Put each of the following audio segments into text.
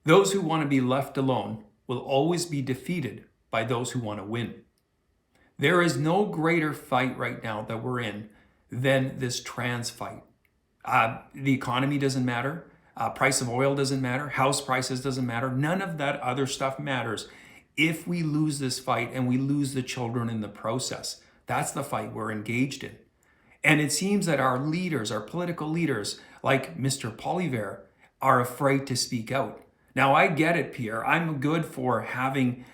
Those who want to be left alone will always be defeated by those who want to win. There is no greater fight right now that we're in than this trans fight. The economy doesn't matter. Price of oil doesn't matter. House prices doesn't matter. None of that other stuff matters if we lose this fight and we lose the children in the process. That's the fight we're engaged in. And it seems that our leaders, our political leaders, like Mr. Poilievre, are afraid to speak out. Now, I get it, Pierre. I'm good for having,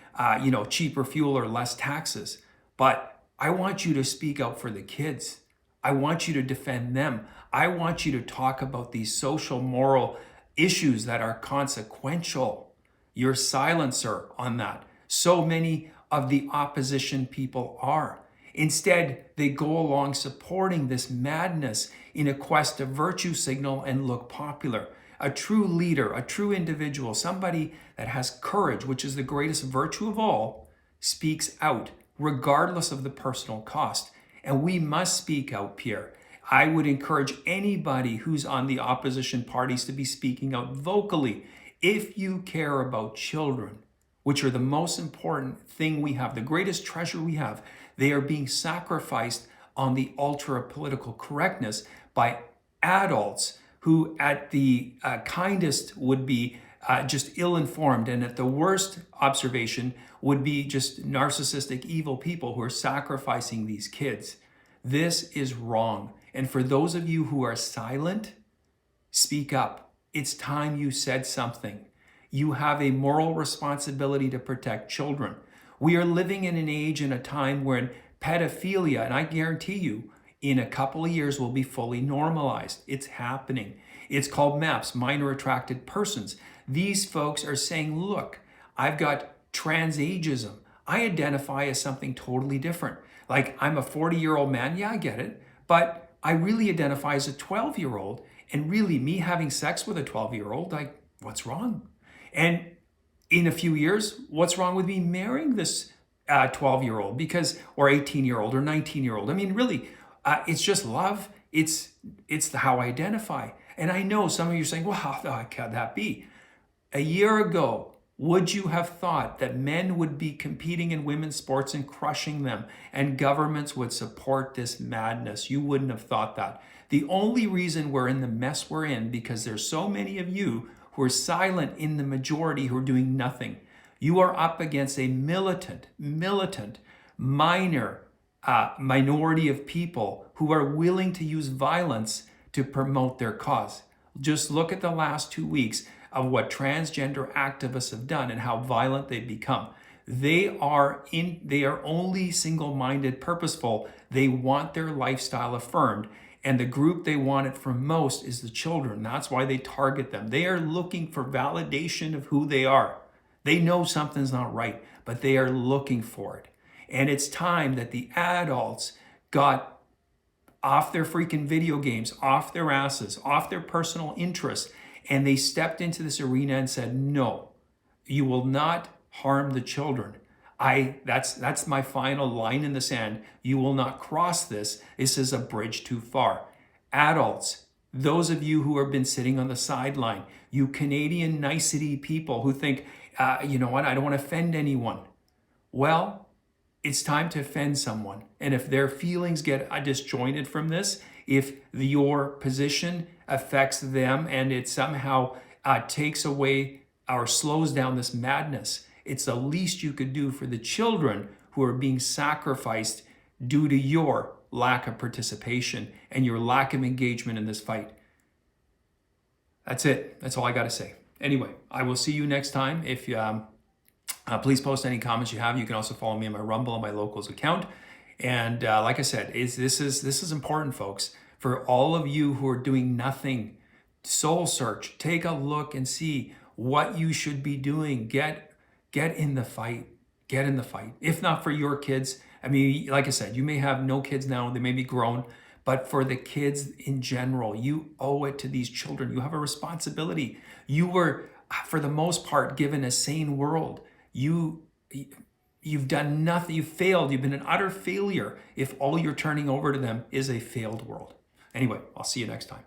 cheaper fuel or less taxes. But I want you to speak out for the kids. I want you to defend them. I want you to talk about these social, moral issues that are consequential. You're silencer on that. So many of the opposition people are. Instead, they go along supporting this madness in a quest to virtue signal and look popular. A true leader, a true individual, somebody that has courage, which is the greatest virtue of all, speaks out, regardless of the personal cost. And we must speak out, Pierre. I would encourage anybody who's on the opposition parties to be speaking out vocally. If you care about children, which are the most important thing we have, the greatest treasure we have, they are being sacrificed on the altar of political correctness by adults who at the kindest would be just ill-informed, and at the worst observation would be just narcissistic, evil people who are sacrificing these kids. This is wrong. And for those of you who are silent, speak up. It's time you said something. You have a moral responsibility to protect children. We are living in an age and a time when pedophilia, and I guarantee you, in a couple of years will be fully normalized. It's happening. It's called MAPS, minor attracted persons. These folks are saying, look, I've got transageism. I identify as something totally different. Like, I'm a 40-year-old man. Yeah, I get it. But I really identify as a 12-year-old. And really, me having sex with a 12-year-old, like, what's wrong? And in a few years, what's wrong with me marrying this 12-year-old or 18-year-old or 19-year-old? I mean, really, it's just love. It's how I identify. And I know some of you are saying, well, how can that be? A year ago, would you have thought that men would be competing in women's sports and crushing them, and governments would support this madness? You wouldn't have thought that. The only reason we're in the mess we're in, because there's so many of you who are silent in the majority who are doing nothing. You are up against a militant, minority of people who are willing to use violence to promote their cause. Just look at the last 2 weeks of what transgender activists have done and how violent they've become. They are only single-minded, purposeful. They want their lifestyle affirmed. And the group they want it from most is the children. That's why they target them. They are looking for validation of who they are. They know something's not right, but they are looking for it. And it's time that the adults got off their freaking video games, off their asses, off their personal interests, and they stepped into this arena and said, no, you will not harm the children. That's my final line in the sand. You will not cross this. This is a bridge too far. Adults, those of you who have been sitting on the sideline, you Canadian nicety people who think, you know what, I don't want to offend anyone. Well, it's time to offend someone. And if their feelings get disjointed from this, if your position affects them and it somehow takes away or slows down this madness, it's the least you could do for the children who are being sacrificed due to your lack of participation and your lack of engagement in this fight. That's it. That's all I got to say. Anyway, I will see you next time. If you please post any comments you have. You can also follow me on my Rumble and my Locals account. And like I said, this is important, folks. For all of you who are doing nothing, soul search. Take a look and see what you should be doing. Get in the fight. Get in the fight. If not for your kids, I mean, like I said, you may have no kids now. They may be grown. But for the kids in general, you owe it to these children. You have a responsibility. You were, for the most part, given a sane world. You've done nothing. You've failed. You've been an utter failure if all you're turning over to them is a failed world. Anyway, I'll see you next time.